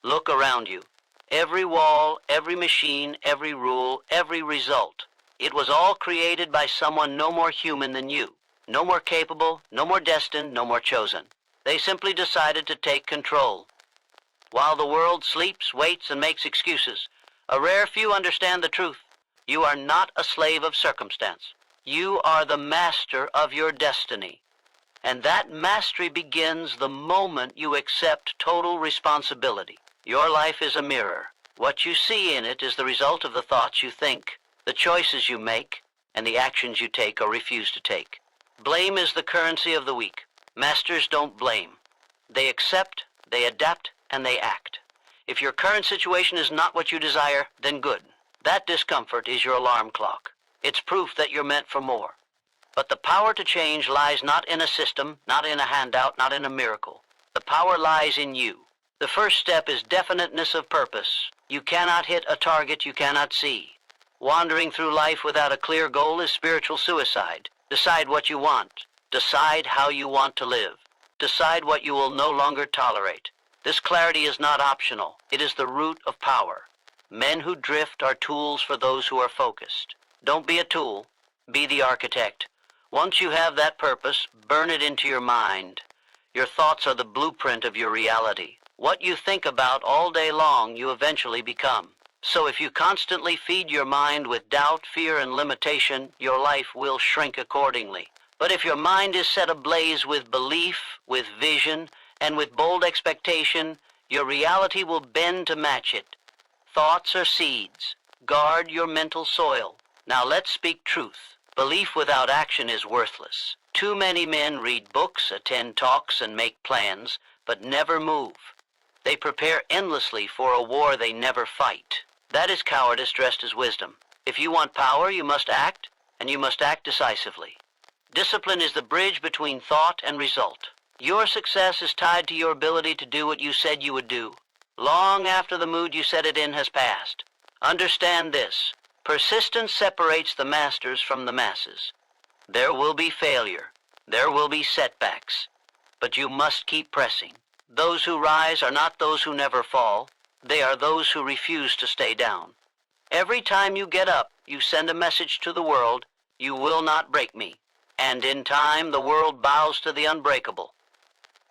Look around you. Every wall, every machine, every rule, every result. It was all created by someone no more human than you. No more capable, no more destined, no more chosen. They simply decided to take control. While the world sleeps, waits, and makes excuses, a rare few understand the truth. You are not a slave of circumstance. You are the master of your destiny. And that mastery begins the moment you accept total responsibility. Your life is a mirror. What you see in it is the result of the thoughts you think, the choices you make, and the actions you take or refuse to take. Blame is the currency of the weak. Masters don't blame. They accept, they adapt, and they act. If your current situation is not what you desire, then good. That discomfort is your alarm clock. It's proof that you're meant for more. But the power to change lies not in a system, not in a handout, not in a miracle. The power lies in you. The first step is definiteness of purpose. You cannot hit a target you cannot see. Wandering through life without a clear goal is spiritual suicide. Decide what you want. Decide how you want to live. Decide what you will no longer tolerate. This clarity is not optional. It is the root of power. Men who drift are tools for those who are focused. Don't be a tool. Be the architect. Once you have that purpose, burn it into your mind. Your thoughts are the blueprint of your reality. What you think about all day long, you eventually become. So if you constantly feed your mind with doubt, fear, and limitation, your life will shrink accordingly. But if your mind is set ablaze with belief, with vision, and with bold expectation, your reality will bend to match it. Thoughts are seeds. Guard your mental soil. Now let's speak truth. Belief without action is worthless. Too many men read books, attend talks, and make plans, but never move. They prepare endlessly for a war they never fight. That is cowardice dressed as wisdom. If you want power, you must act, and you must act decisively. Discipline is the bridge between thought and result. Your success is tied to your ability to do what you said you would do, long after the mood you set it in has passed. Understand this. Persistence separates the masters from the masses. There will be failure. There will be setbacks. But you must keep pressing. Those who rise are not those who never fall. They are those who refuse to stay down. Every time you get up, you send a message to the world, you will not break me. And in time, the world bows to the unbreakable.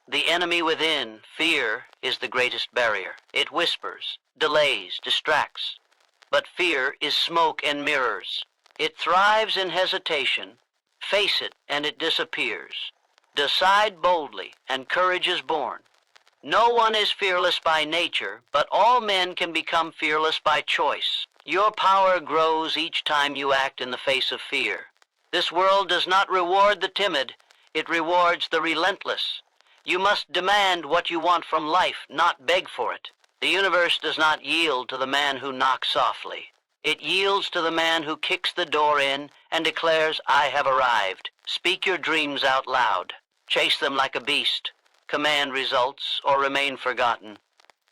The enemy within, fear, is the greatest barrier. It whispers, delays, distracts. But fear is smoke and mirrors. It thrives in hesitation. Face it, and it disappears. Decide boldly, and courage is born. No one is fearless by nature, but all men can become fearless by choice. Your power grows each time you act in the face of fear. This world does not reward the timid, it rewards the relentless. You must demand what you want from life, not beg for it. The universe does not yield to the man who knocks softly. It yields to the man who kicks the door in and declares, I have arrived. Speak your dreams out loud. Chase them like a beast. Command results or remain forgotten.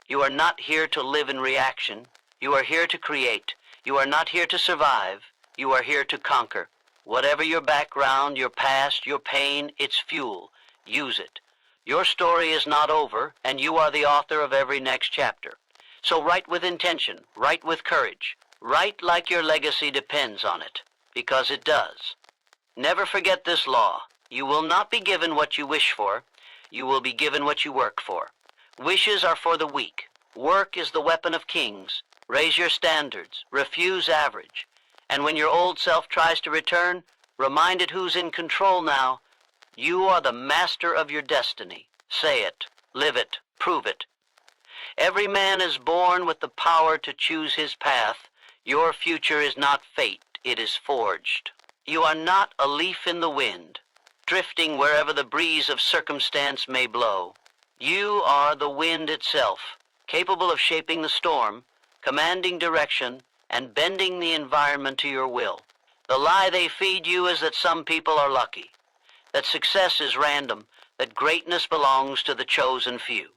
You are not here to live in reaction. You are here to create. You are not here to survive. You are here to conquer. Whatever your background, your past, your pain, it's fuel. Use it. Your story is not over, and you are the author of every next chapter. So write with intention, write with courage. Write like your legacy depends on it, because it does. Never forget this law. You will not be given what you wish for. You will be given what you work for. Wishes are for the weak. Work is the weapon of kings. Raise your standards. Refuse average. And when your old self tries to return, remind it who's in control now. You are the master of your destiny. Say it, live it, prove it. Every man is born with the power to choose his path. Your future is not fate, it is forged. You are not a leaf in the wind, drifting wherever the breeze of circumstance may blow. You are the wind itself, capable of shaping the storm, commanding direction, and bending the environment to your will. The lie they feed you is that some people are lucky, that success is random, that greatness belongs to the chosen few.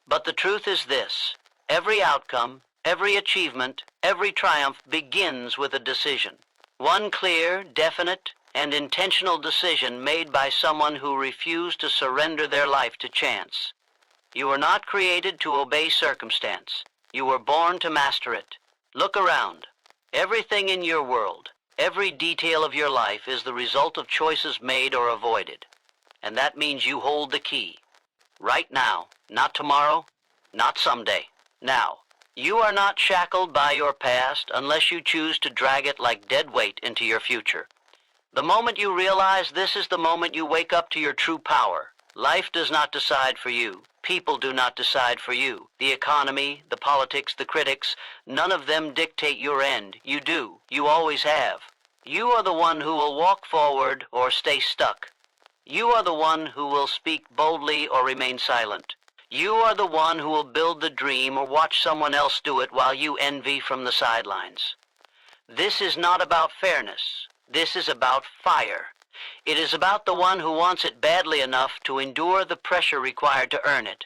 But the truth is this: every outcome, every achievement, every triumph begins with a decision. One clear, definite, and intentional decision made by someone who refused to surrender their life to chance. You were not created to obey circumstance. You were born to master it. Look around. Everything in your world, every detail of your life is the result of choices made or avoided. And that means you hold the key. Right now, not tomorrow, not someday. Now, you are not shackled by your past unless you choose to drag it like dead weight into your future. The moment you realize this is the moment you wake up to your true power. Life does not decide for you. People do not decide for you. The economy, the politics, the critics, none of them dictate your end. You do. You always have. You are the one who will walk forward or stay stuck. You are the one who will speak boldly or remain silent. You are the one who will build the dream or watch someone else do it while you envy from the sidelines. This is not about fairness. This is about fire. It is about the one who wants it badly enough to endure the pressure required to earn it.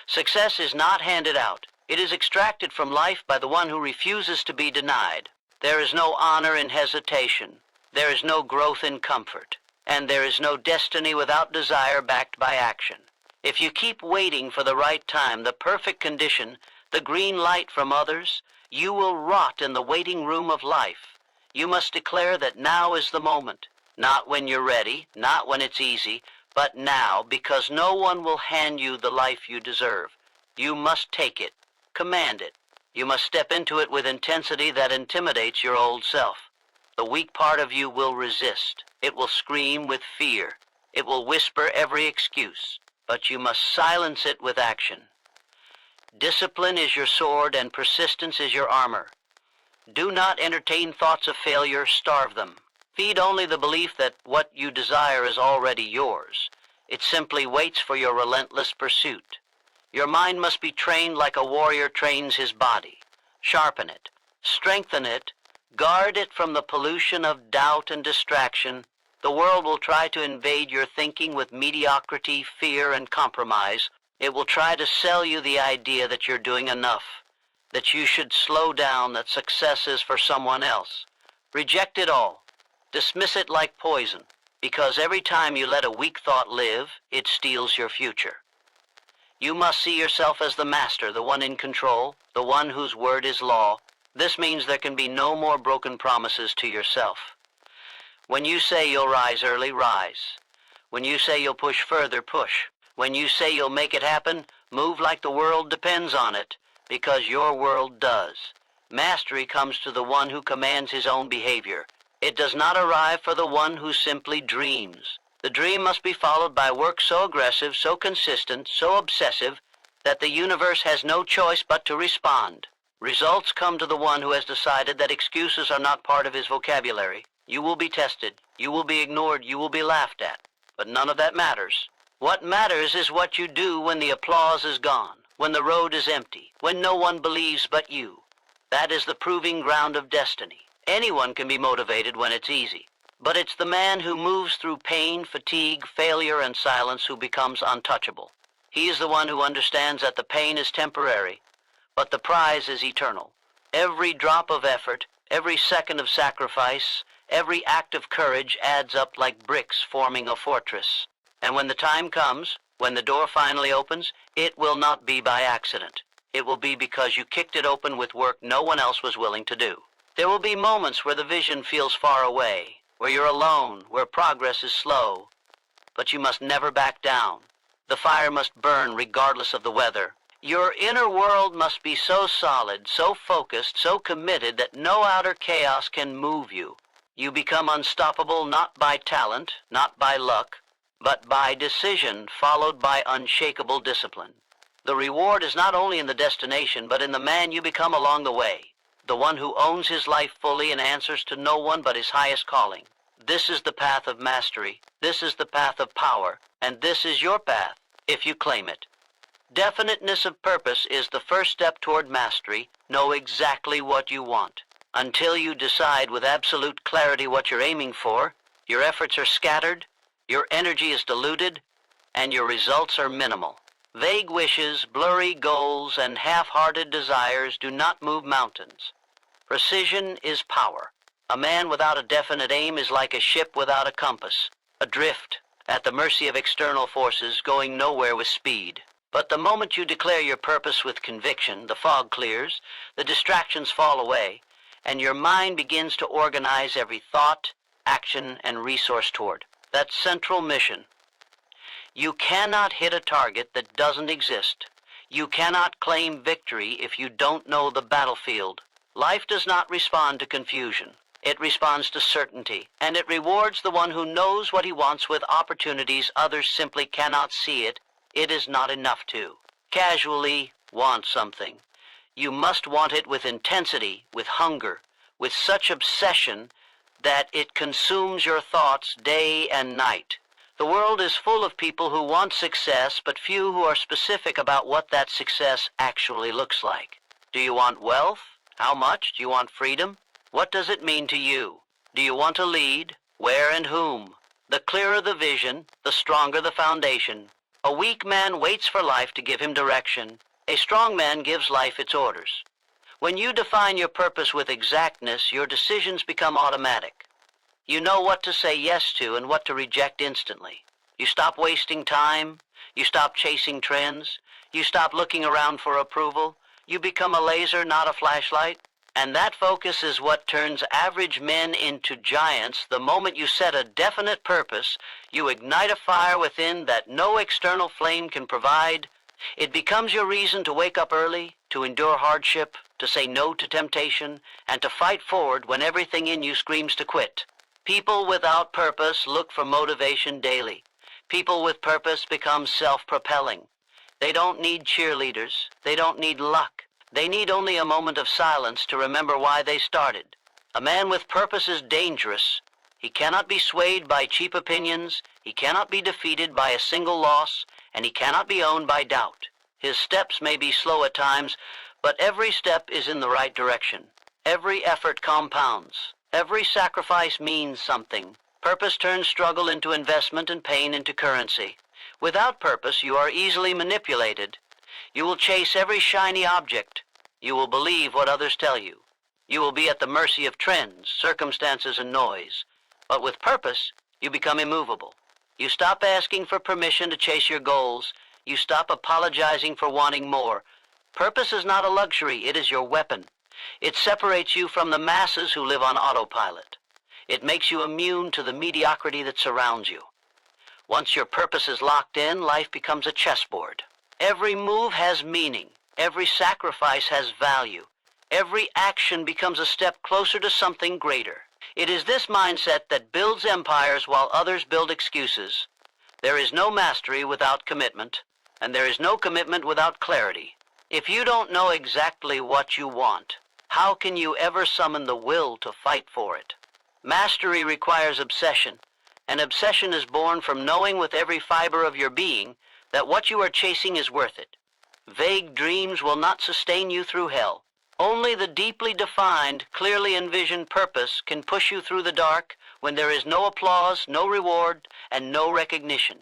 Success is not handed out. It is extracted from life by the one who refuses to be denied. There is no honor in hesitation. There is no growth in comfort. And there is no destiny without desire backed by action. If you keep waiting for the right time, the perfect condition, the green light from others, you will rot in the waiting room of life. You must declare that now is the moment. Not when you're ready, not when it's easy, but now, because no one will hand you the life you deserve. You must take it, command it. You must step into it with intensity that intimidates your old self. The weak part of you will resist. It will scream with fear. It will whisper every excuse. But you must silence it with action. Discipline is your sword and persistence is your armor. Do not entertain thoughts of failure, starve them. Feed only the belief that what you desire is already yours. It simply waits for your relentless pursuit. Your mind must be trained like a warrior trains his body. Sharpen it, strengthen it, guard it from the pollution of doubt and distraction. The world will try to invade your thinking with mediocrity, fear, and compromise. It will try to sell you the idea that you're doing enough, that you should slow down, that success is for someone else. Reject it all. Dismiss it like poison, because every time you let a weak thought live, it steals your future. You must see yourself as the master, the one in control, the one whose word is law. This means there can be no more broken promises to yourself. When you say you'll rise early, rise. When you say you'll push further, push. When you say you'll make it happen, move like the world depends on it, because your world does. Mastery comes to the one who commands his own behavior. It does not arrive for the one who simply dreams. The dream must be followed by work so aggressive, so consistent, so obsessive, that the universe has no choice but to respond. Results come to the one who has decided that excuses are not part of his vocabulary. You will be tested, you will be ignored, you will be laughed at. But none of that matters. What matters is what you do when the applause is gone, when the road is empty, when no one believes but you. That is the proving ground of destiny. Anyone can be motivated when it's easy. But it's the man who moves through pain, fatigue, failure, and silence who becomes untouchable. He is the one who understands that the pain is temporary, but the prize is eternal. Every drop of effort, every second of sacrifice, every act of courage adds up like bricks forming a fortress. And when the time comes, when the door finally opens, it will not be by accident. It will be because you kicked it open with work no one else was willing to do. There will be moments where the vision feels far away, where you're alone, where progress is slow. But you must never back down. The fire must burn regardless of the weather. Your inner world must be so solid, so focused, so committed that no outer chaos can move you. You become unstoppable not by talent, not by luck, but by decision followed by unshakable discipline. The reward is not only in the destination, but in the man you become along the way. The one who owns his life fully and answers to no one but his highest calling. This is the path of mastery. This is the path of power. And this is your path, if you claim it. Definiteness of purpose is the first step toward mastery. Know exactly what you want. Until you decide with absolute clarity what you're aiming for, your efforts are scattered, your energy is diluted, and your results are minimal. Vague wishes, blurry goals, and half-hearted desires do not move mountains. Precision is power. A man without a definite aim is like a ship without a compass, adrift, at the mercy of external forces, going nowhere with speed. But the moment you declare your purpose with conviction, the fog clears, the distractions fall away, and your mind begins to organize every thought, action, and resource toward that central mission. You cannot hit a target that doesn't exist. You cannot claim victory if you don't know the battlefield. Life does not respond to confusion. It responds to certainty, and it rewards the one who knows what he wants with opportunities others simply cannot see it. It is not enough to casually want something. You must want it with intensity, with hunger, with such obsession that it consumes your thoughts day and night. The world is full of people who want success, but few who are specific about what that success actually looks like. Do you want wealth? How much? Do you want freedom? What does it mean to you? Do you want to lead? Where and whom? The clearer the vision, the stronger the foundation. A weak man waits for life to give him direction. A strong man gives life its orders. When you define your purpose with exactness, your decisions become automatic. You know what to say yes to and what to reject instantly. You stop wasting time. You stop chasing trends. You stop looking around for approval. You become a laser, not a flashlight. And that focus is what turns average men into giants. The moment you set a definite purpose, you ignite a fire within that no external flame can provide. It becomes your reason to wake up early, to endure hardship, to say no to temptation, and to fight forward when everything in you screams to quit. People without purpose look for motivation daily. People with purpose become self-propelling. They don't need cheerleaders. They don't need luck. They need only a moment of silence to remember why they started. A man with purpose is dangerous. He cannot be swayed by cheap opinions. He cannot be defeated by a single loss, and he cannot be owned by doubt. His steps may be slow at times, but every step is in the right direction. Every effort compounds. Every sacrifice means something. Purpose turns struggle into investment and pain into currency. Without purpose, you are easily manipulated. You will chase every shiny object. You will believe what others tell you. You will be at the mercy of trends, circumstances, and noise. But with purpose, you become immovable. You stop asking for permission to chase your goals. You stop apologizing for wanting more. Purpose is not a luxury, it is your weapon. It separates you from the masses who live on autopilot. It makes you immune to the mediocrity that surrounds you. Once your purpose is locked in, life becomes a chessboard. Every move has meaning. Every sacrifice has value. Every action becomes a step closer to something greater. It is this mindset that builds empires while others build excuses. There is no mastery without commitment, and there is no commitment without clarity. If you don't know exactly what you want, how can you ever summon the will to fight for it? Mastery requires obsession, and obsession is born from knowing with every fiber of your being that what you are chasing is worth it. Vague dreams will not sustain you through hell. Only the deeply defined, clearly envisioned purpose can push you through the dark when there is no applause, no reward, and no recognition.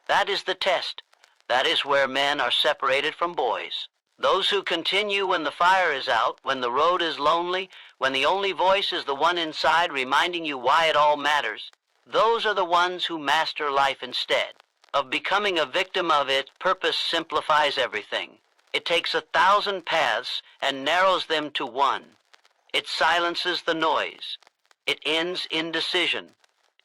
That is the test. That is where men are separated from boys. Those who continue when the fire is out, when the road is lonely, when the only voice is the one inside reminding you why it all matters, those are the ones who master life instead of becoming a victim of it. Purpose simplifies everything. It takes 1,000 paths and narrows them to one. It silences the noise. It ends indecision.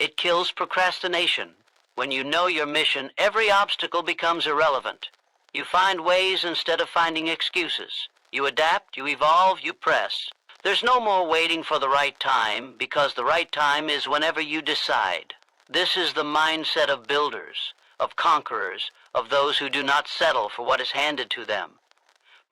It kills procrastination. When you know your mission, every obstacle becomes irrelevant. You find ways instead of finding excuses. You adapt, you evolve, you press. There's no more waiting for the right time, because the right time is whenever you decide. This is the mindset of builders, of conquerors, of those who do not settle for what is handed to them.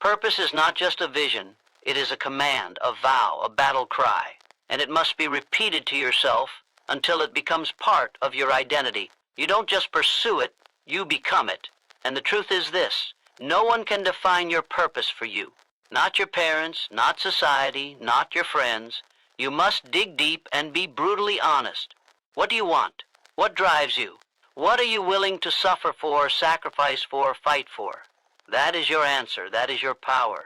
Purpose is not just a vision. It is a command, a vow, a battle cry, and it must be repeated to yourself until it becomes part of your identity. You don't just pursue it, you become it. And the truth is this: no one can define your purpose for you. Not your parents, not society, not your friends. You must dig deep and be brutally honest. What do you want? What drives you? What are you willing to suffer for, sacrifice for, fight for? That is your answer. That is your power.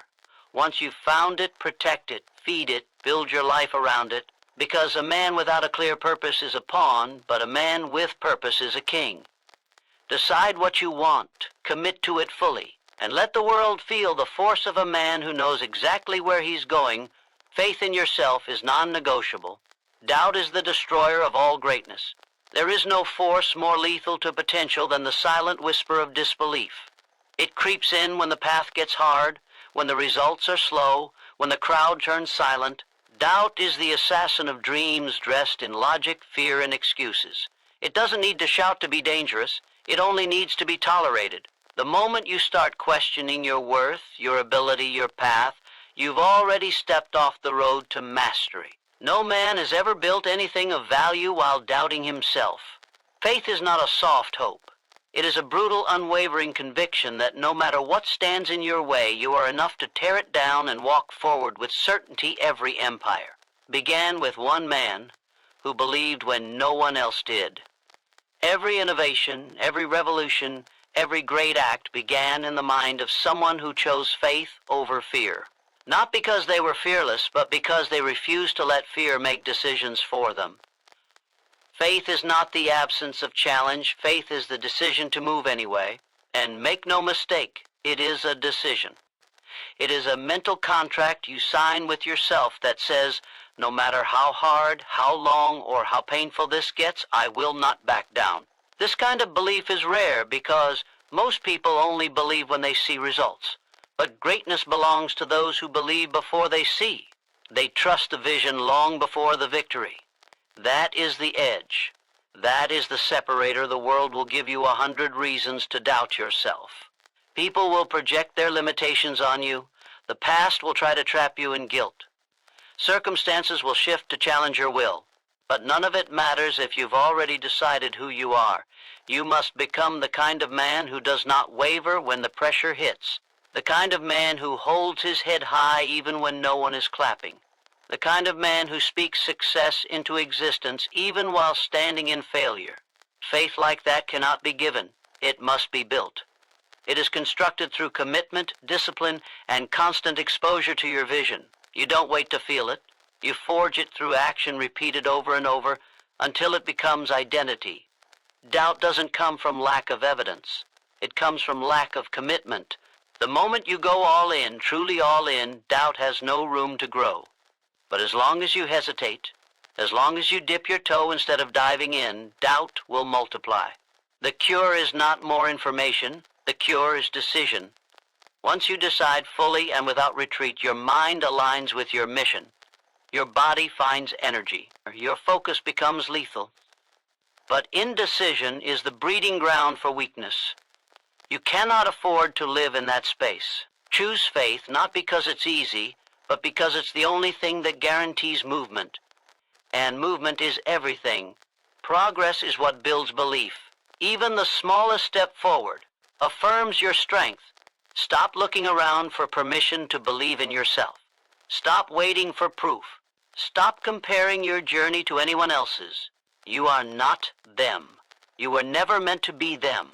Once you've found it, protect it, feed it, build your life around it. Because a man without a clear purpose is a pawn, but a man with purpose is a king. Decide what you want. Commit to it fully, and let the world feel the force of a man who knows exactly where he's going. Faith in yourself is non-negotiable. Doubt is the destroyer of all greatness. There is no force more lethal to potential than the silent whisper of disbelief. It creeps in when the path gets hard, when the results are slow, when the crowd turns silent. Doubt is the assassin of dreams dressed in logic, fear, and excuses. It doesn't need to shout to be dangerous. It only needs to be tolerated. The moment you start questioning your worth, your ability, your path, you've already stepped off the road to mastery. No man has ever built anything of value while doubting himself. Faith is not a soft hope. It is a brutal, unwavering conviction that no matter what stands in your way, you are enough to tear it down and walk forward with certainty. Every empire began with one man who believed when no one else did. Every innovation, every revolution, every great act began in the mind of someone who chose faith over fear. Not because they were fearless, but because they refused to let fear make decisions for them. Faith is not the absence of challenge. Faith is the decision to move anyway. And make no mistake, it is a decision. It is a mental contract you sign with yourself that says, no matter how hard, how long, or how painful this gets, I will not back down. This kind of belief is rare because most people only believe when they see results. But greatness belongs to those who believe before they see. They trust the vision long before the victory. That is the edge. That is the separator. The world will give you 100 reasons to doubt yourself. People will project their limitations on you. The past will try to trap you in guilt. Circumstances will shift to challenge your will. But none of it matters if you've already decided who you are. You must become the kind of man who does not waver when the pressure hits. The kind of man who holds his head high even when no one is clapping. The kind of man who speaks success into existence even while standing in failure. Faith like that cannot be given. It must be built. It is constructed through commitment, discipline, and constant exposure to your vision. You don't wait to feel it. You forge it through action repeated over and over until it becomes identity. Doubt doesn't come from lack of evidence. It comes from lack of commitment. The moment you go all in, truly all in, doubt has no room to grow. But as long as you hesitate, as long as you dip your toe instead of diving in, doubt will multiply. The cure is not more information. The cure is decision. Once you decide fully and without retreat, your mind aligns with your mission. Your body finds energy. Your focus becomes lethal. But indecision is the breeding ground for weakness. You cannot afford to live in that space. Choose faith not because it's easy, but because it's the only thing that guarantees movement. And movement is everything. Progress is what builds belief. Even the smallest step forward affirms your strength. Stop looking around for permission to believe in yourself. Stop waiting for proof. Stop comparing your journey to anyone else's. You are not them. You were never meant to be them.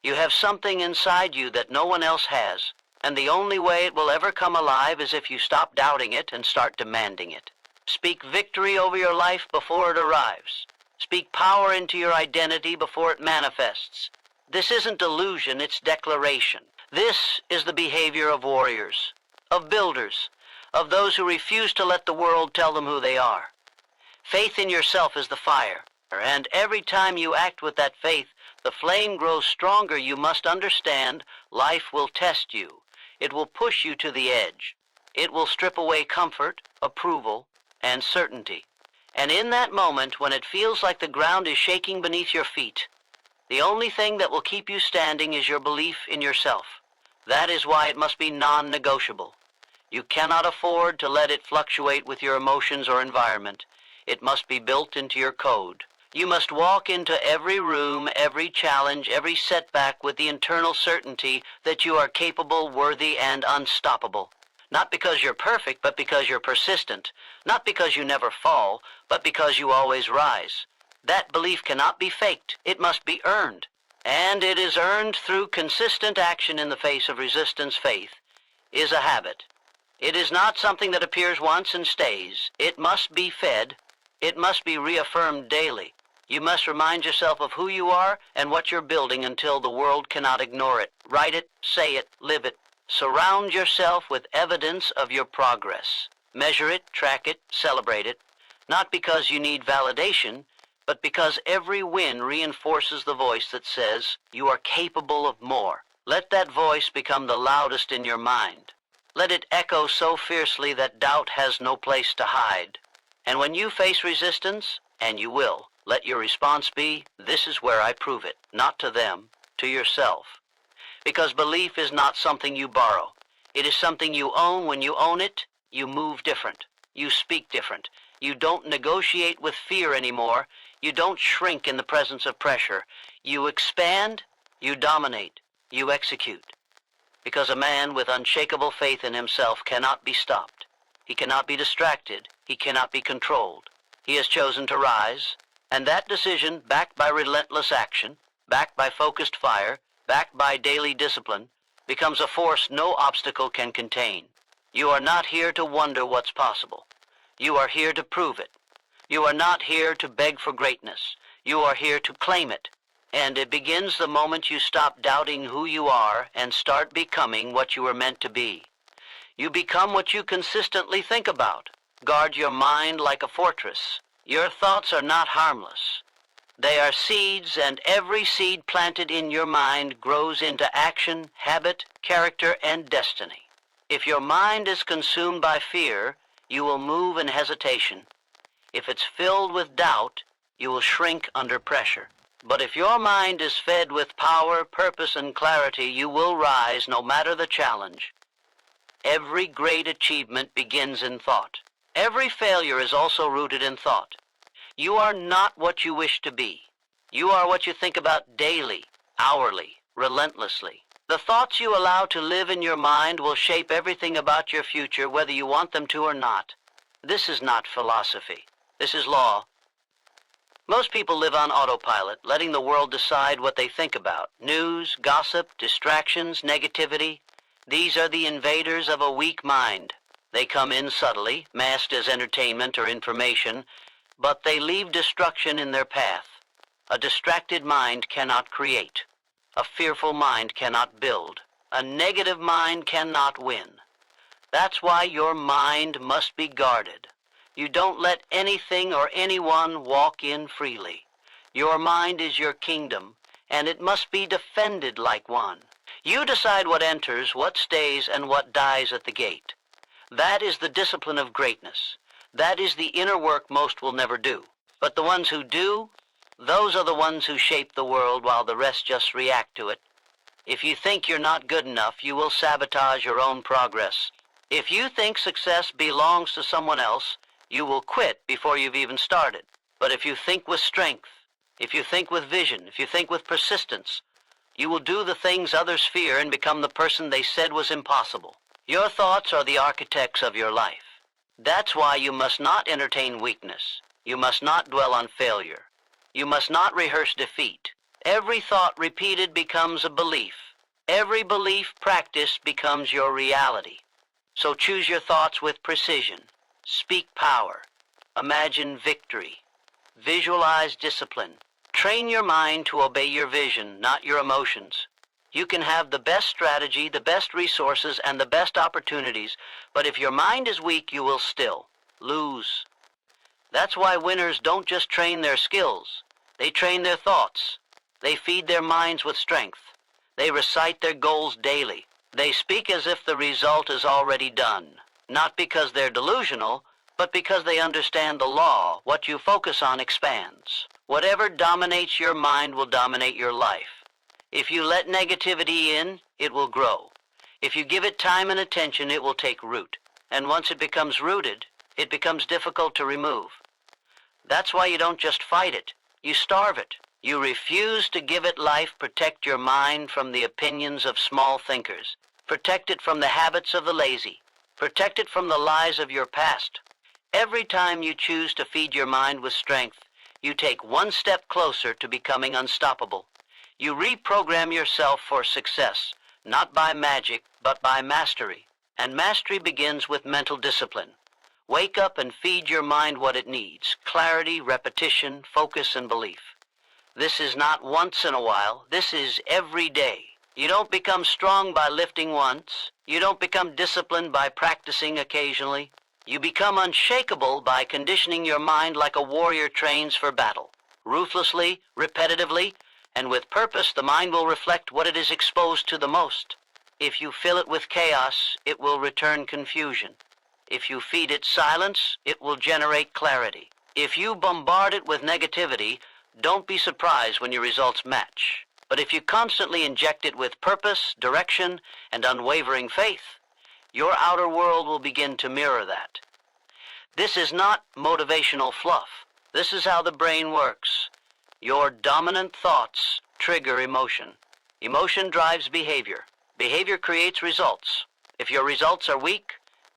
You have something inside you that no one else has, and the only way it will ever come alive is if you stop doubting it and start demanding it. Speak victory over your life before it arrives. Speak power into your identity before it manifests. This isn't delusion, it's declaration. This is the behavior of warriors, of builders, of those who refuse to let the world tell them who they are. Faith in yourself is the fire, and every time you act with that faith, the flame grows stronger. You must understand, life will test you. It will push you to the edge. It will strip away comfort, approval, and certainty. And in that moment, when it feels like the ground is shaking beneath your feet, the only thing that will keep you standing is your belief in yourself. That is why it must be non-negotiable. You cannot afford to let it fluctuate with your emotions or environment. It must be built into your code. You must walk into every room, every challenge, every setback with the internal certainty that you are capable, worthy, and unstoppable. Not because you're perfect, but because you're persistent. Not because you never fall, but because you always rise. That belief cannot be faked. It must be earned. And it is earned through consistent action in the face of resistance. Faith is a habit. It is not something that appears once and stays. It must be fed. It must be reaffirmed daily. You must remind yourself of who you are and what you're building until the world cannot ignore it. Write it, say it, live it. Surround yourself with evidence of your progress. Measure it, track it, celebrate it, not because you need validation, but because every win reinforces the voice that says you are capable of more. Let that voice become the loudest in your mind. Let it echo so fiercely that doubt has no place to hide. And when you face resistance, and you will, let your response be, "This is where I prove it," not to them, to yourself. Because belief is not something you borrow. It is something you own. When you own it, you move different. You speak different. You don't negotiate with fear anymore. You don't shrink in the presence of pressure. You expand, you dominate, you execute. Because a man with unshakable faith in himself cannot be stopped. He cannot be distracted. He cannot be controlled. He has chosen to rise, and that decision, backed by relentless action, backed by focused fire, backed by daily discipline, becomes a force no obstacle can contain. You are not here to wonder what's possible. You are here to prove it. You are not here to beg for greatness. You are here to claim it. And it begins the moment you stop doubting who you are and start becoming what you were meant to be. You become what you consistently think about. Guard your mind like a fortress. Your thoughts are not harmless. They are seeds, and every seed planted in your mind grows into action, habit, character, and destiny. If your mind is consumed by fear, you will move in hesitation. If it's filled with doubt, you will shrink under pressure. But if your mind is fed with power, purpose, and clarity, you will rise no matter the challenge. Every great achievement begins in thought. Every failure is also rooted in thought. You are not what you wish to be. You are what you think about daily, hourly, relentlessly. The thoughts you allow to live in your mind will shape everything about your future, whether you want them to or not. This is not philosophy. This is law. Most people live on autopilot, letting the world decide what they think about. News, gossip, distractions, negativity. These are the invaders of a weak mind. They come in subtly, masked as entertainment or information, but they leave destruction in their path. A distracted mind cannot create. A fearful mind cannot build. A negative mind cannot win. That's why your mind must be guarded. You don't let anything or anyone walk in freely. Your mind is your kingdom, and it must be defended like one. You decide what enters, what stays, and what dies at the gate. That is the discipline of greatness. That is the inner work most will never do. But the ones who do, those are the ones who shape the world while the rest just react to it. If you think you're not good enough, you will sabotage your own progress. If you think success belongs to someone else, you will quit before you've even started. But if you think with strength, if you think with vision, if you think with persistence, you will do the things others fear and become the person they said was impossible. Your thoughts are the architects of your life. That's why you must not entertain weakness. You must not dwell on failure. You must not rehearse defeat. Every thought repeated becomes a belief. Every belief practiced becomes your reality. So choose your thoughts with precision. Speak power. Imagine victory. Visualize discipline. Train your mind to obey your vision, not your emotions. You can have the best strategy, the best resources, and the best opportunities, but if your mind is weak, you will still lose. That's why winners don't just train their skills. They train their thoughts. They feed their minds with strength. They recite their goals daily. They speak as if the result is already done. Not because they're delusional, but because they understand the law. What you focus on expands. Whatever dominates your mind will dominate your life. If you let negativity in, it will grow. If you give it time and attention, it will take root. And once it becomes rooted, it becomes difficult to remove. That's why you don't just fight it. You starve it. You refuse to give it life. Protect your mind from the opinions of small thinkers. Protect it from the habits of the lazy. Protect it from the lies of your past. Every time you choose to feed your mind with strength, you take one step closer to becoming unstoppable. You reprogram yourself for success, not by magic, but by mastery. And mastery begins with mental discipline. Wake up and feed your mind what it needs: clarity, repetition, focus, and belief. This is not once in a while. This is every day. You don't become strong by lifting once. You don't become disciplined by practicing occasionally. You become unshakable by conditioning your mind like a warrior trains for battle. Ruthlessly, repetitively, and with purpose, the mind will reflect what it is exposed to the most. If you fill it with chaos, it will return confusion. If you feed it silence, it will generate clarity. If you bombard it with negativity, don't be surprised when your results match. But if you constantly inject it with purpose, direction, and unwavering faith, your outer world will begin to mirror that. This is not motivational fluff. This is how the brain works. Your dominant thoughts trigger emotion. Emotion drives behavior. Behavior creates results. If your results are weak,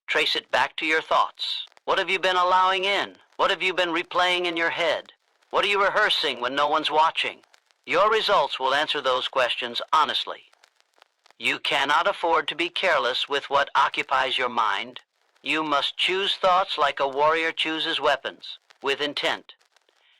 trace it back to your thoughts. What have you been allowing in? What have you been replaying in your head? What are you rehearsing when no one's watching? Your results will answer those questions honestly. You cannot afford to be careless with what occupies your mind. You must choose thoughts like a warrior chooses weapons, with intent.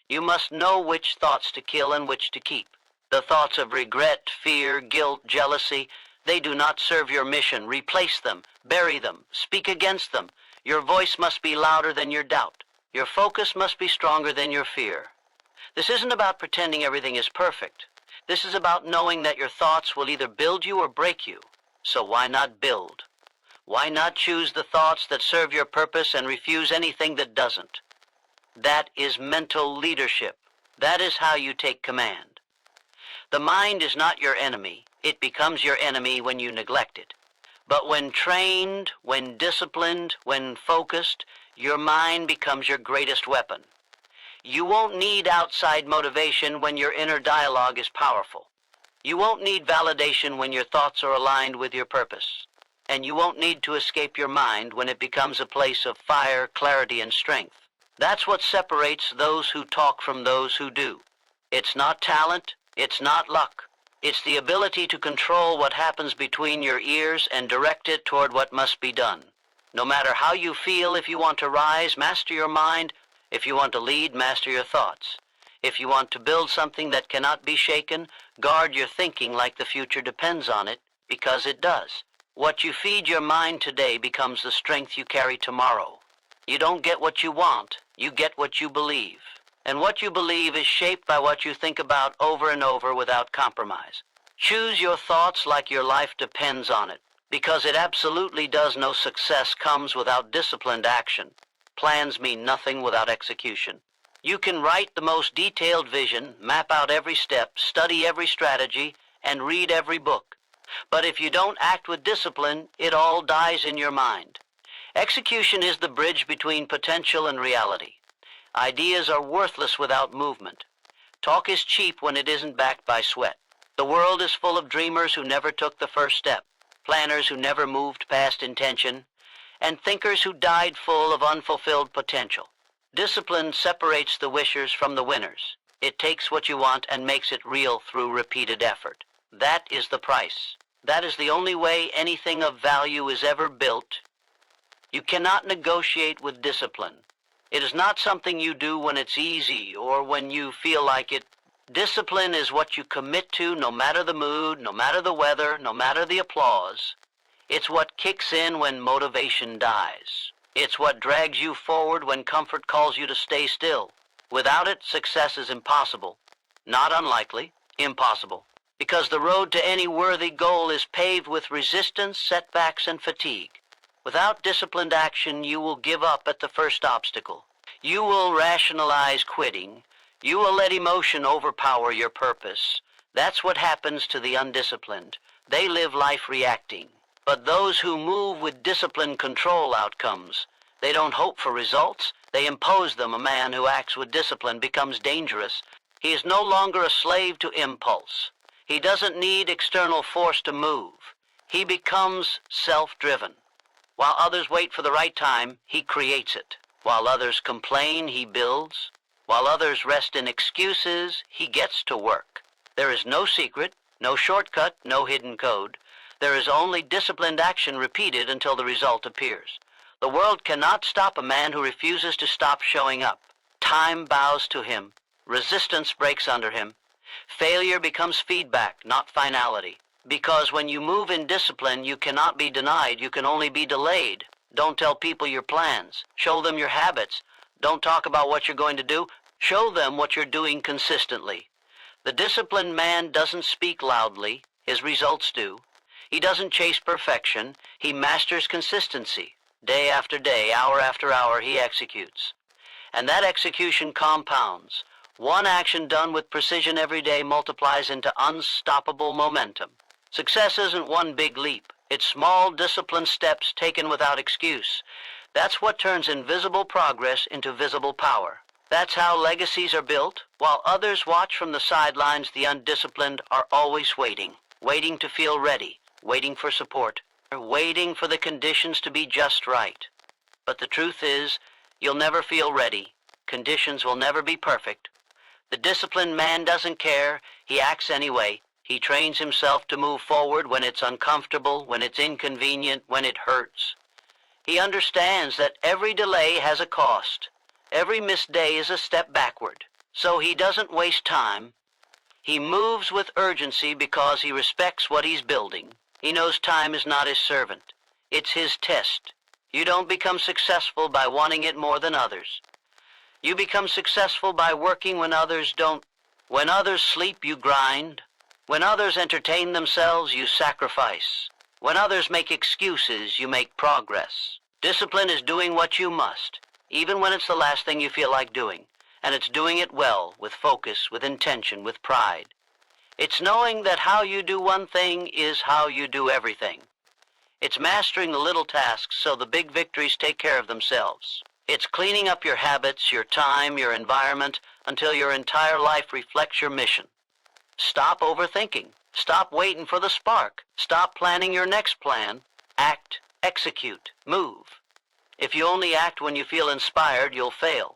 You must know which thoughts to kill and which to keep. The thoughts of regret, fear, guilt, jealousy, they do not serve your mission. Replace them, bury them, speak against them. Your voice must be louder than your doubt. Your focus must be stronger than your fear. This isn't about pretending everything is perfect. This is about knowing that your thoughts will either build you or break you. So why not build? Why not choose the thoughts that serve your purpose and refuse anything that doesn't? That is mental leadership. That is how you take command. The mind is not your enemy. It becomes your enemy when you neglect it. But when trained, when disciplined, when focused, your mind becomes your greatest weapon. You won't need outside motivation when your inner dialogue is powerful. You won't need validation when your thoughts are aligned with your purpose. And you won't need to escape your mind when it becomes a place of fire, clarity, and strength. That's what separates those who talk from those who do. It's not talent, it's not luck. It's the ability to control what happens between your ears and direct it toward what must be done. No matter how you feel, if you want to rise, master your mind. If you want to lead, master your thoughts. If you want to build something that cannot be shaken, guard your thinking like the future depends on it, because it does. What you feed your mind today becomes the strength you carry tomorrow. You don't get what you want, you get what you believe. And what you believe is shaped by what you think about over and over without compromise. Choose your thoughts like your life depends on it, because it absolutely does. No success comes without disciplined action. Plans mean nothing without execution. You can write the most detailed vision, map out every step, study every strategy, and read every book. But if you don't act with discipline, it all dies in your mind. Execution is the bridge between potential and reality. Ideas are worthless without movement. Talk is cheap when it isn't backed by sweat. The world is full of dreamers who never took the first step, planners who never moved past intention, and thinkers who died full of unfulfilled potential. Discipline separates the wishers from the winners. It takes what you want and makes it real through repeated effort. That is the price. That is the only way anything of value is ever built. You cannot negotiate with discipline. It is not something you do when it's easy or when you feel like it. Discipline is what you commit to no matter the mood, no matter the weather, no matter the applause. It's what kicks in when motivation dies. It's what drags you forward when comfort calls you to stay still. Without it, success is impossible. Not unlikely, impossible. Because the road to any worthy goal is paved with resistance, setbacks, and fatigue. Without disciplined action, you will give up at the first obstacle. You will rationalize quitting. You will let emotion overpower your purpose. That's what happens to the undisciplined. They live life reacting. But those who move with discipline control outcomes. They don't hope for results. They impose them. A man who acts with discipline becomes dangerous. He is no longer a slave to impulse. He doesn't need external force to move. He becomes self-driven. While others wait for the right time, he creates it. While others complain, he builds. While others rest in excuses, he gets to work. There is no secret, no shortcut, no hidden code. There is only disciplined action repeated until the result appears. The world cannot stop a man who refuses to stop showing up. Time bows to him. Resistance breaks under him. Failure becomes feedback, not finality. Because when you move in discipline, you cannot be denied, you can only be delayed. Don't tell people your plans. Show them your habits. Don't talk about what you're going to do. Show them what you're doing consistently. The disciplined man doesn't speak loudly. His results do. He doesn't chase perfection. He masters consistency. Day after day, hour after hour, he executes. And that execution compounds. One action done with precision every day multiplies into unstoppable momentum. Success isn't one big leap. It's small, disciplined steps taken without excuse. That's what turns invisible progress into visible power. That's how legacies are built. While others watch from the sidelines, the undisciplined are always waiting. Waiting to feel ready. Waiting for support. Waiting for the conditions to be just right. But the truth is, you'll never feel ready. Conditions will never be perfect. The disciplined man doesn't care. He acts anyway. He trains himself to move forward when it's uncomfortable, when it's inconvenient, when it hurts. He understands that every delay has a cost. Every missed day is a step backward. So he doesn't waste time. He moves with urgency because he respects what he's building. He knows time is not his servant. It's his test. You don't become successful by wanting it more than others. You become successful by working when others don't. When others sleep, you grind. When others entertain themselves, you sacrifice. When others make excuses, you make progress. Discipline is doing what you must, even when it's the last thing you feel like doing. And it's doing it well, with focus, with intention, with pride. It's knowing that how you do one thing is how you do everything. It's mastering the little tasks so the big victories take care of themselves. It's cleaning up your habits, your time, your environment, until your entire life reflects your mission. Stop overthinking. Stop waiting for the spark. Stop planning your next plan. Act, execute, move. If you only act when you feel inspired, you'll fail.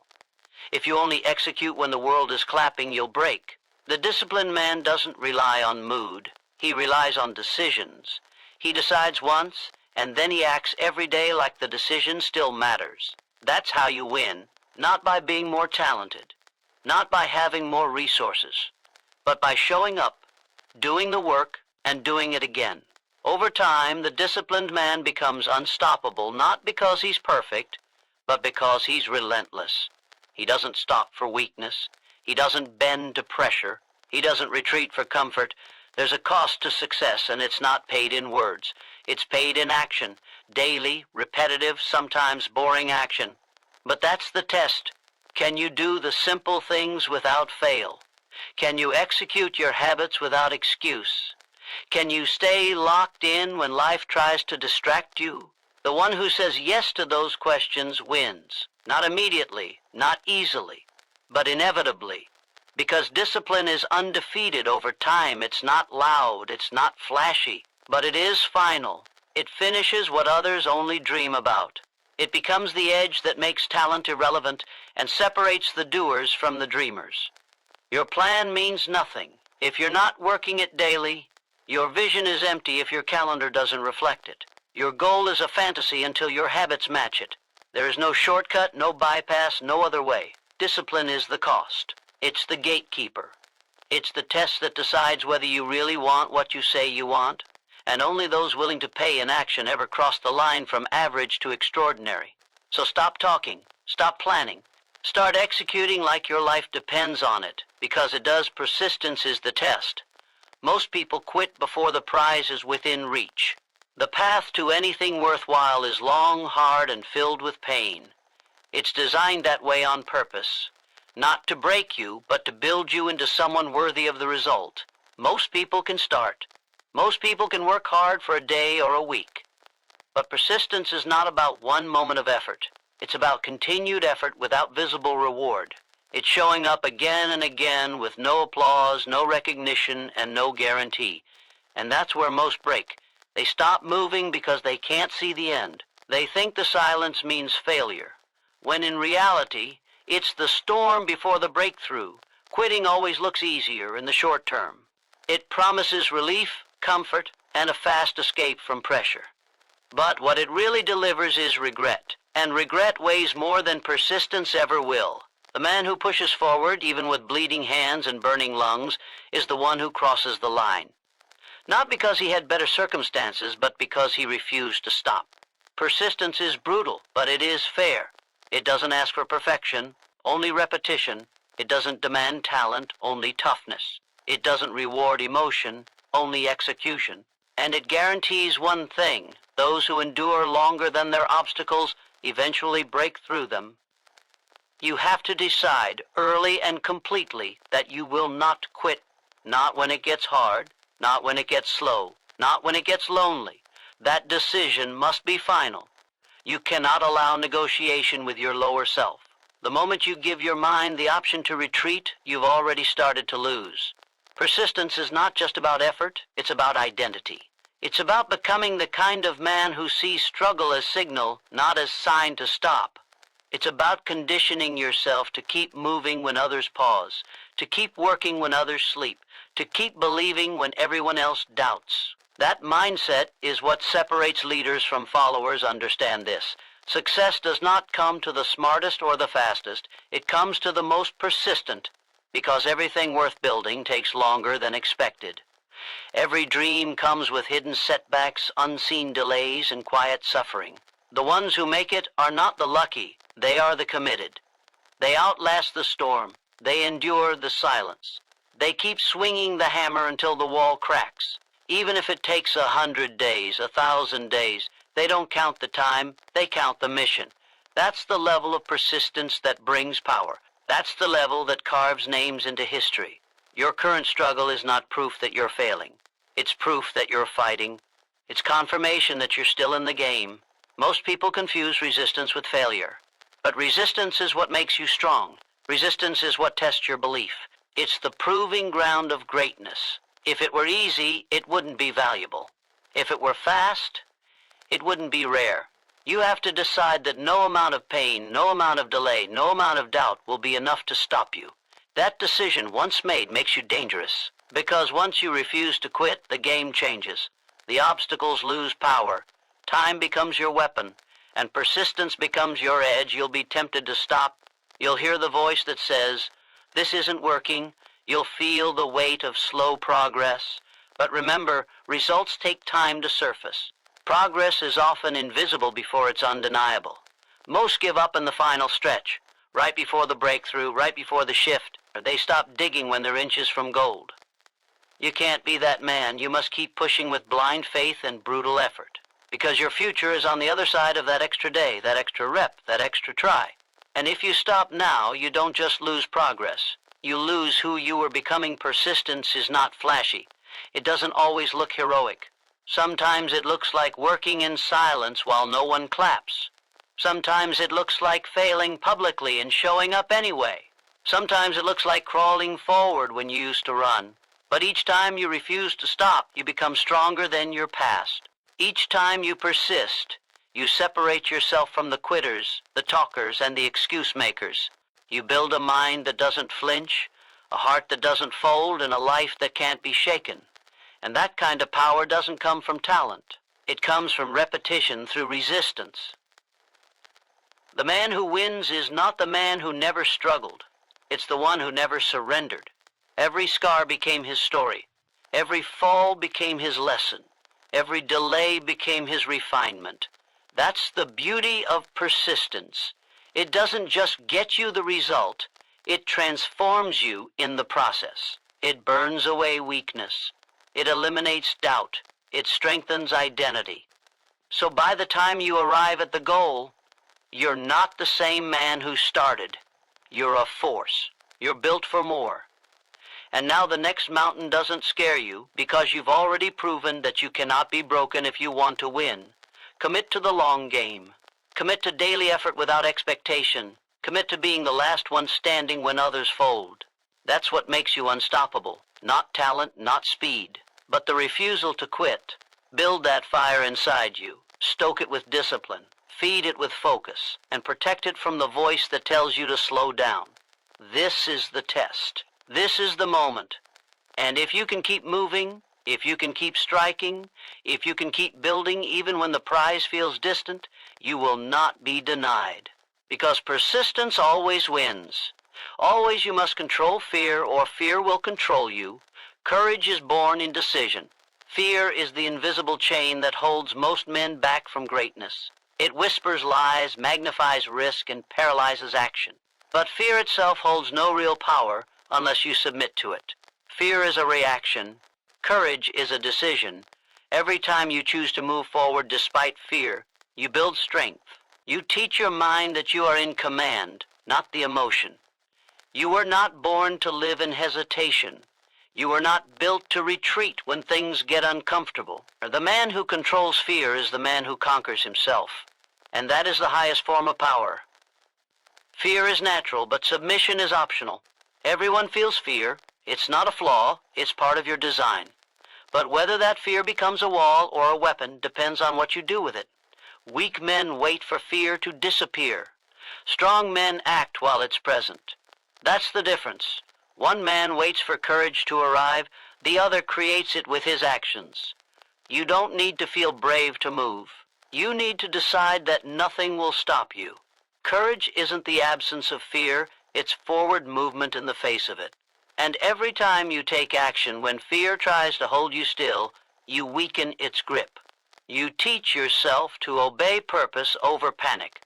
If you only execute when the world is clapping, you'll break. The disciplined man doesn't rely on mood. He relies on decisions. He decides once, and then he acts every day like the decision still matters. That's how you win, not by being more talented, not by having more resources, but by showing up, doing the work, and doing it again. Over time, the disciplined man becomes unstoppable, not because he's perfect, but because he's relentless. He doesn't stop for weakness. He doesn't bend to pressure. He doesn't retreat for comfort. There's a cost to success, and it's not paid in words. It's paid in action, daily, repetitive, sometimes boring action. But that's the test. Can you do the simple things without fail? Can you execute your habits without excuse? Can you stay locked in when life tries to distract you? The one who says yes to those questions wins. Not immediately, not easily, but inevitably. Because discipline is undefeated over time. It's not loud, it's not flashy, but it is final. It finishes what others only dream about. It becomes the edge that makes talent irrelevant and separates the doers from the dreamers. Your plan means nothing if you're not working it daily. Your vision is empty if your calendar doesn't reflect it. Your goal is a fantasy until your habits match it. There is no shortcut, no bypass, no other way. Discipline is the cost. It's the gatekeeper. It's the test that decides whether you really want what you say you want. And only those willing to pay in action ever cross the line from average to extraordinary. So stop talking. Stop planning. Start executing like your life depends on it, because it does. Persistence is the test. Most people quit before the prize is within reach. The path to anything worthwhile is long, hard, and filled with pain. It's designed that way on purpose. Not to break you, but to build you into someone worthy of the result. Most people can start. Most people can work hard for a day or a week. But persistence is not about one moment of effort. It's about continued effort without visible reward. It's showing up again and again with no applause, no recognition, and no guarantee. And that's where most break. They stop moving because they can't see the end. They think the silence means failure, when in reality, it's the storm before the breakthrough. Quitting always looks easier in the short term. It promises relief, comfort, and a fast escape from pressure. But what it really delivers is regret. And regret weighs more than persistence ever will. The man who pushes forward, even with bleeding hands and burning lungs, is the one who crosses the line. Not because he had better circumstances, but because he refused to stop. Persistence is brutal, but it is fair. It doesn't ask for perfection, only repetition. It doesn't demand talent, only toughness. It doesn't reward emotion, only execution. And it guarantees one thing: those who endure longer than their obstacles eventually break through them. You have to decide early and completely that you will not quit. Not when it gets hard, not when it gets slow, not when it gets lonely. That decision must be final. You cannot allow negotiation with your lower self. The moment you give your mind the option to retreat, you've already started to lose. Persistence is not just about effort, it's about identity. It's about becoming the kind of man who sees struggle as signal, not as sign to stop. It's about conditioning yourself to keep moving when others pause, to keep working when others sleep, to keep believing when everyone else doubts. That mindset is what separates leaders from followers. Understand this. Success does not come to the smartest or the fastest. It comes to the most persistent, because everything worth building takes longer than expected. Every dream comes with hidden setbacks, unseen delays, and quiet suffering. The ones who make it are not the lucky, they are the committed. They outlast the storm. They endure the silence. They keep swinging the hammer until the wall cracks. Even if it takes 100 days, 1,000 days, they don't count the time, they count the mission. That's the level of persistence that brings power. That's the level that carves names into history. Your current struggle is not proof that you're failing. It's proof that you're fighting. It's confirmation that you're still in the game. Most people confuse resistance with failure. But resistance is what makes you strong. Resistance is what tests your belief. It's the proving ground of greatness. If it were easy, it wouldn't be valuable. If it were fast, it wouldn't be rare. You have to decide that no amount of pain, no amount of delay, no amount of doubt will be enough to stop you. That decision, once made, makes you dangerous. Because once you refuse to quit, the game changes. The obstacles lose power. Time becomes your weapon, and persistence becomes your edge. You'll be tempted to stop. You'll hear the voice that says, "This isn't working." You'll feel the weight of slow progress. But remember, results take time to surface. Progress is often invisible before it's undeniable. Most give up in the final stretch, right before the breakthrough, right before the shift. Or they stop digging when they're inches from gold. You can't be that man. You must keep pushing with blind faith and brutal effort. Because your future is on the other side of that extra day, that extra rep, that extra try. And if you stop now, you don't just lose progress. You lose who you were becoming. Persistence is not flashy. It doesn't always look heroic. Sometimes it looks like working in silence while no one claps. Sometimes it looks like failing publicly and showing up anyway. Sometimes it looks like crawling forward when you used to run. But each time you refuse to stop, you become stronger than your past. Each time you persist, you separate yourself from the quitters, the talkers, and the excuse makers. You build a mind that doesn't flinch, a heart that doesn't fold, and a life that can't be shaken. And that kind of power doesn't come from talent. It comes from repetition through resistance. The man who wins is not the man who never struggled. It's the one who never surrendered. Every scar became his story. Every fall became his lesson. Every delay became his refinement. That's the beauty of persistence. It doesn't just get you the result, it transforms you in the process. It burns away weakness. It eliminates doubt. It strengthens identity. So by the time you arrive at the goal, you're not the same man who started. You're a force. You're built for more. And now the next mountain doesn't scare you because you've already proven that you cannot be broken if you want to win. Commit to the long game. Commit to daily effort without expectation. Commit to being the last one standing when others fold. That's what makes you unstoppable. Not talent, not speed, but the refusal to quit. Build that fire inside you. Stoke it with discipline. Feed it with focus. And protect it from the voice that tells you to slow down. This is the test. This is the moment. And if you can keep moving, If you can keep striking, if you can keep building even when the prize feels distant, you will not be denied. Because persistence always wins. Always you must control fear, or fear will control you. Courage is born in decision. Fear is the invisible chain that holds most men back from greatness. It whispers lies, magnifies risk, and paralyzes action. But fear itself holds no real power unless you submit to it. Fear is a reaction. Courage is a decision. Every time you choose to move forward despite fear, you build strength. You teach your mind that you are in command, not the emotion. You were not born to live in hesitation. You were not built to retreat when things get uncomfortable. The man who controls fear is the man who conquers himself. And that is the highest form of power. Fear is natural, but submission is optional. Everyone feels fear. It's not a flaw, it's part of your design. But whether that fear becomes a wall or a weapon depends on what you do with it. Weak men wait for fear to disappear. Strong men act while it's present. That's the difference. One man waits for courage to arrive, the other creates it with his actions. You don't need to feel brave to move. You need to decide that nothing will stop you. Courage isn't the absence of fear, it's forward movement in the face of it. And every time you take action when fear tries to hold you still, you weaken its grip. You teach yourself to obey purpose over panic.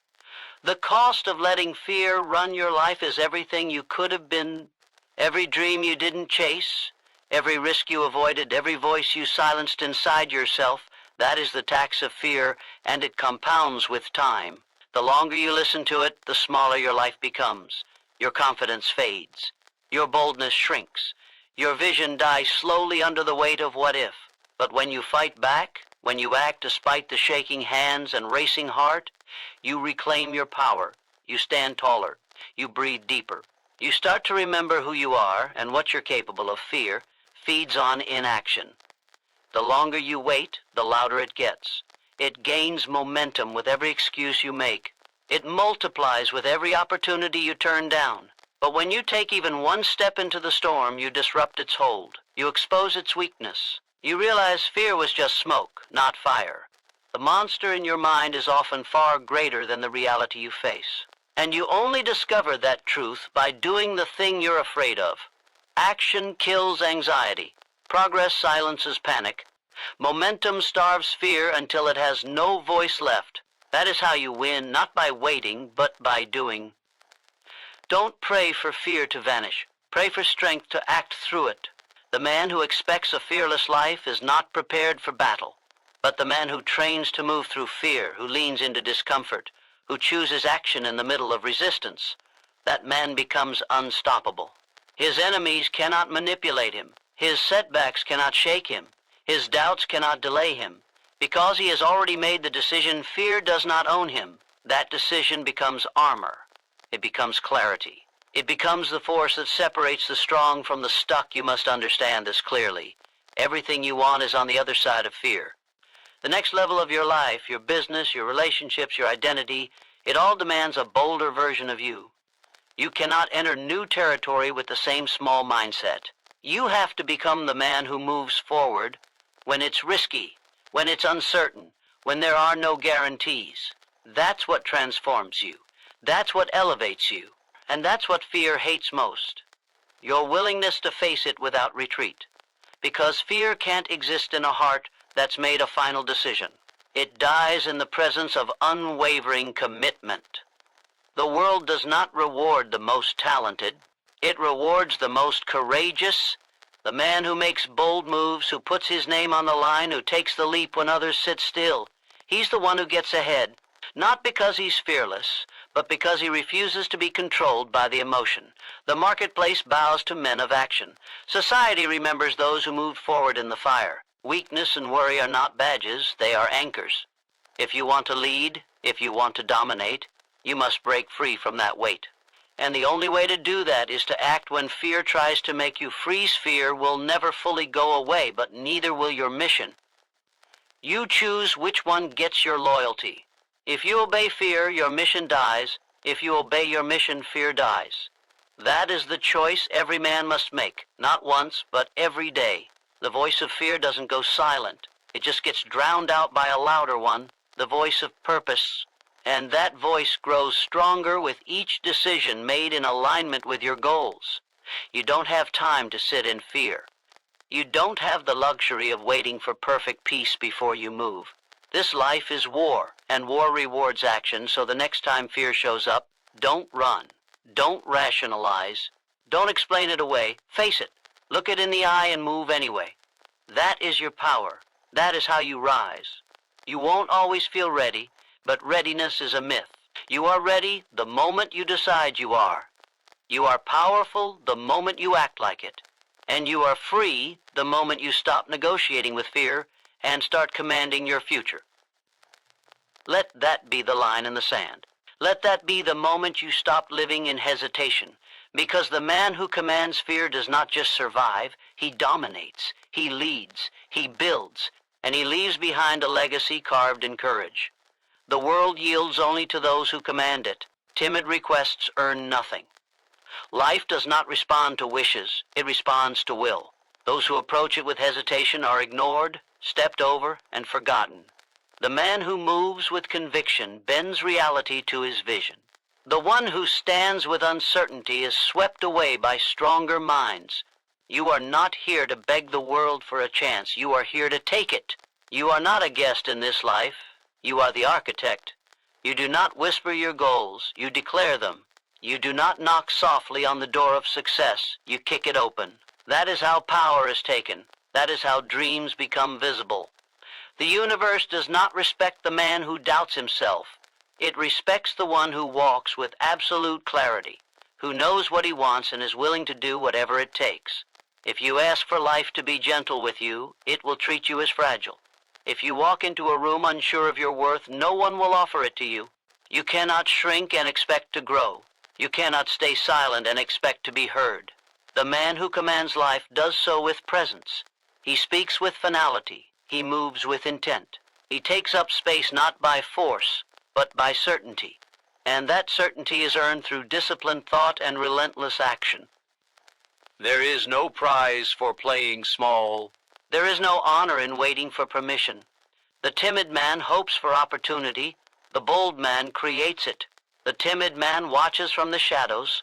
The cost of letting fear run your life is everything you could have been, every dream you didn't chase, every risk you avoided, every voice you silenced inside yourself. That is the tax of fear, and it compounds with time. The longer you listen to it, the smaller your life becomes. Your confidence fades. Your boldness shrinks. Your vision dies slowly under the weight of what if. But when you fight back, when you act despite the shaking hands and racing heart, you reclaim your power. You stand taller. You breathe deeper. You start to remember who you are and what you're capable of. Fear feeds on inaction. The longer you wait, the louder it gets. It gains momentum with every excuse you make. It multiplies with every opportunity you turn down. But when you take even one step into the storm, you disrupt its hold. You expose its weakness. You realize fear was just smoke, not fire. The monster in your mind is often far greater than the reality you face. And you only discover that truth by doing the thing you're afraid of. Action kills anxiety. Progress silences panic. Momentum starves fear until it has no voice left. That is how you win, not by waiting, but by doing. Don't pray for fear to vanish. Pray for strength to act through it. The man who expects a fearless life is not prepared for battle. But the man who trains to move through fear, who leans into discomfort, who chooses action in the middle of resistance, that man becomes unstoppable. His enemies cannot manipulate him. His setbacks cannot shake him. His doubts cannot delay him. Because he has already made the decision, fear does not own him. That decision becomes armor. It becomes clarity. It becomes the force that separates the strong from the stuck. You must understand this clearly. Everything you want is on the other side of fear. The next level of your life, your business, your relationships, your identity, it all demands a bolder version of you. You cannot enter new territory with the same small mindset. You have to become the man who moves forward when it's risky, when it's uncertain, when there are no guarantees. That's what transforms you. That's what elevates you. And that's what fear hates most. Your willingness to face it without retreat. Because fear can't exist in a heart that's made a final decision. It dies in the presence of unwavering commitment. The world does not reward the most talented. It rewards the most courageous, the man who makes bold moves, who puts his name on the line, who takes the leap when others sit still. He's the one who gets ahead, not because he's fearless, but because he refuses to be controlled by the emotion. The marketplace bows to men of action. Society remembers those who moved forward in the fire. Weakness and worry are not badges, they are anchors. If you want to lead, if you want to dominate, you must break free from that weight. And the only way to do that is to act when fear tries to make you freeze. Fear will never fully go away, but neither will your mission. You choose which one gets your loyalty. If you obey fear, your mission dies. If you obey your mission, fear dies. That is the choice every man must make, not once, but every day. The voice of fear doesn't go silent. It just gets drowned out by a louder one, the voice of purpose. And that voice grows stronger with each decision made in alignment with your goals. You don't have time to sit in fear. You don't have the luxury of waiting for perfect peace before you move. This life is war, and war rewards action, so the next time fear shows up, don't run. Don't rationalize. Don't explain it away. Face it. Look it in the eye and move anyway. That is your power. That is how you rise. You won't always feel ready, but readiness is a myth. You are ready the moment you decide you are. You are powerful the moment you act like it. And you are free the moment you stop negotiating with fear and start commanding your future. Let that be the line in the sand. Let that be the moment you stop living in hesitation, because the man who commands fear does not just survive, he dominates, he leads, he builds, and he leaves behind a legacy carved in courage. The world yields only to those who command it. Timid requests earn nothing. Life does not respond to wishes, it responds to will. Those who approach it with hesitation are ignored, stepped over, and forgotten. The man who moves with conviction bends reality to his vision. The one who stands with uncertainty is swept away by stronger minds. You are not here to beg the world for a chance. You are here to take it. You are not a guest in this life. You are the architect. You do not whisper your goals. You declare them. You do not knock softly on the door of success. You kick it open. That is how power is taken. That is how dreams become visible. The universe does not respect the man who doubts himself. It respects the one who walks with absolute clarity, who knows what he wants and is willing to do whatever it takes. If you ask for life to be gentle with you, it will treat you as fragile. If you walk into a room unsure of your worth, no one will offer it to you. You cannot shrink and expect to grow. You cannot stay silent and expect to be heard. The man who commands life does so with presence. He speaks with finality. He moves with intent. He takes up space not by force, but by certainty. And that certainty is earned through disciplined thought and relentless action. There is no prize for playing small. There is no honor in waiting for permission. The timid man hopes for opportunity. The bold man creates it. The timid man watches from the shadows.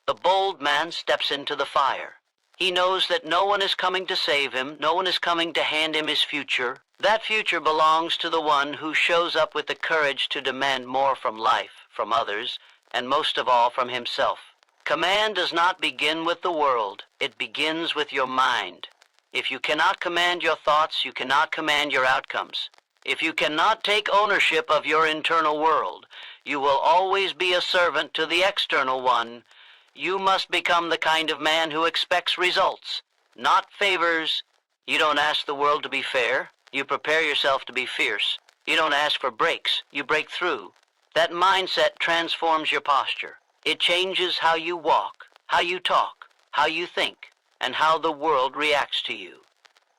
The bold man steps into the fire. He knows that no one is coming to save him. No one is coming to hand him his future. That future belongs to the one who shows up with the courage to demand more from life, from others, and most of all from himself. Command does not begin with the world. It begins with your mind. If you cannot command your thoughts, you cannot command your outcomes. If you cannot take ownership of your internal world, you will always be a servant to the external one. You must become the kind of man who expects results, not favors. You don't ask the world to be fair. You prepare yourself to be fierce. You don't ask for breaks. You break through. That mindset transforms your posture. It changes how you walk, how you talk, how you think, and how the world reacts to you.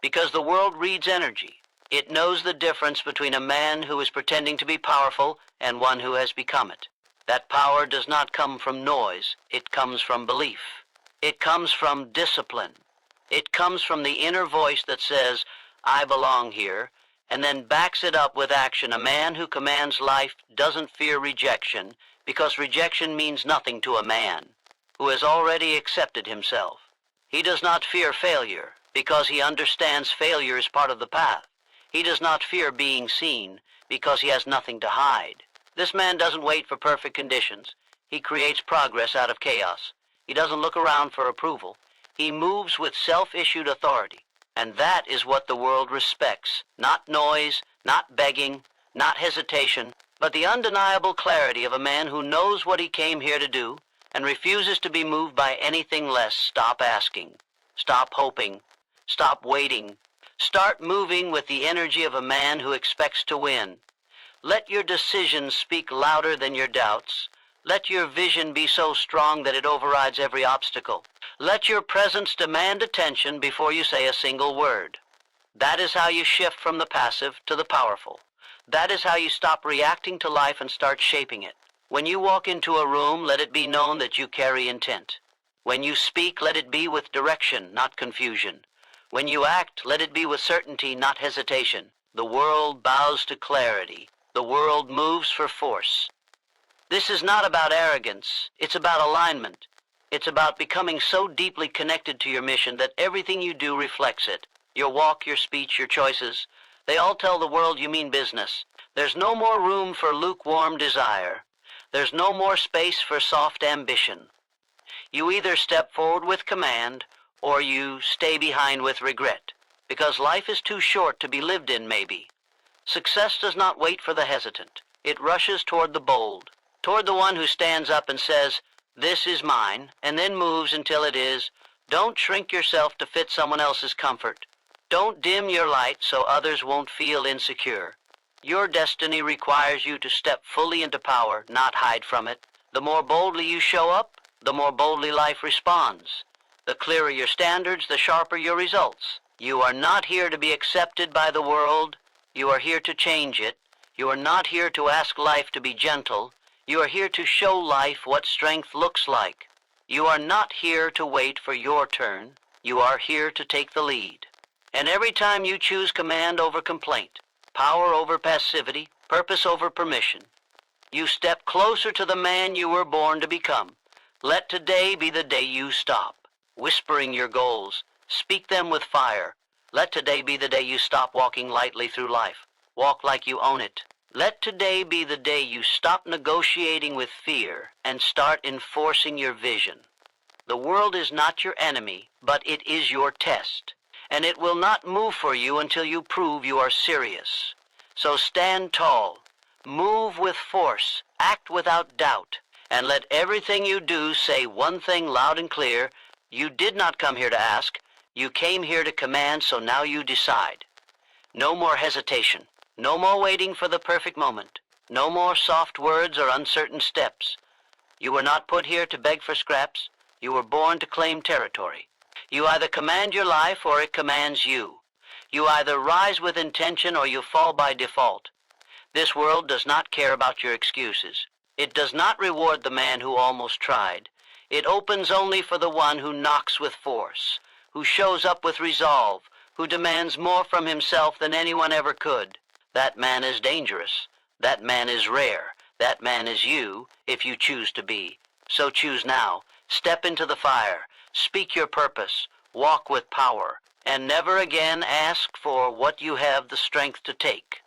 Because the world reads energy. It knows the difference between a man who is pretending to be powerful and one who has become it. That power does not come from noise. It comes from belief. It comes from discipline. It comes from the inner voice that says, I belong here, and then backs it up with action. A man who commands life doesn't fear rejection, because rejection means nothing to a man who has already accepted himself. He does not fear failure, because he understands failure is part of the path. He does not fear being seen, because he has nothing to hide. This man doesn't wait for perfect conditions. He creates progress out of chaos. He doesn't look around for approval. He moves with self-issued authority. And that is what the world respects. Not noise, not begging, not hesitation, but the undeniable clarity of a man who knows what he came here to do and refuses to be moved by anything less. Stop asking. Stop hoping. Stop waiting. Start moving with the energy of a man who expects to win. Let your decisions speak louder than your doubts. Let your vision be so strong that it overrides every obstacle. Let your presence demand attention before you say a single word. That is how you shift from the passive to the powerful. That is how you stop reacting to life and start shaping it. When you walk into a room, let it be known that you carry intent. When you speak, let it be with direction, not confusion. When you act, let it be with certainty, not hesitation. The world bows to clarity. The world moves for force. This is not about arrogance. It's about alignment. It's about becoming so deeply connected to your mission that everything you do reflects it. Your walk, your speech, your choices, they all tell the world you mean business. There's no more room for lukewarm desire. There's no more space for soft ambition. You either step forward with command, or you stay behind with regret, because life is too short to be lived in, maybe. Success does not wait for the hesitant. It rushes toward the bold, toward the one who stands up and says, "This is mine," and then moves until it is. Don't shrink yourself to fit someone else's comfort. Don't dim your light so others won't feel insecure. Your destiny requires you to step fully into power, not hide from it. The more boldly you show up, the more boldly life responds. The clearer your standards, the sharper your results. You are not here to be accepted by the world. You are here to change it. You are not here to ask life to be gentle. You are here to show life what strength looks like. You are not here to wait for your turn. You are here to take the lead. And every time you choose command over complaint, power over passivity, purpose over permission, you step closer to the man you were born to become. Let today be the day you stop whispering your goals. Speak them with fire. Let today be the day you stop walking lightly through life. Walk like you own it. Let today be the day you stop negotiating with fear and start enforcing your vision. The world is not your enemy, but it is your test, and it will not move for you until you prove you are serious. So stand tall, move with force, act without doubt, and let everything you do say one thing loud and clear: you did not come here to ask, you came here to command, so now you decide. No more hesitation. No more waiting for the perfect moment. No more soft words or uncertain steps. You were not put here to beg for scraps. You were born to claim territory. You either command your life or it commands you. You either rise with intention or you fall by default. This world does not care about your excuses. It does not reward the man who almost tried. It opens only for the one who knocks with force, who shows up with resolve, who demands more from himself than anyone ever could. That man is dangerous. That man is rare. That man is you, if you choose to be. So choose now. Step into the fire. Speak your purpose. Walk with power. And never again ask for what you have the strength to take.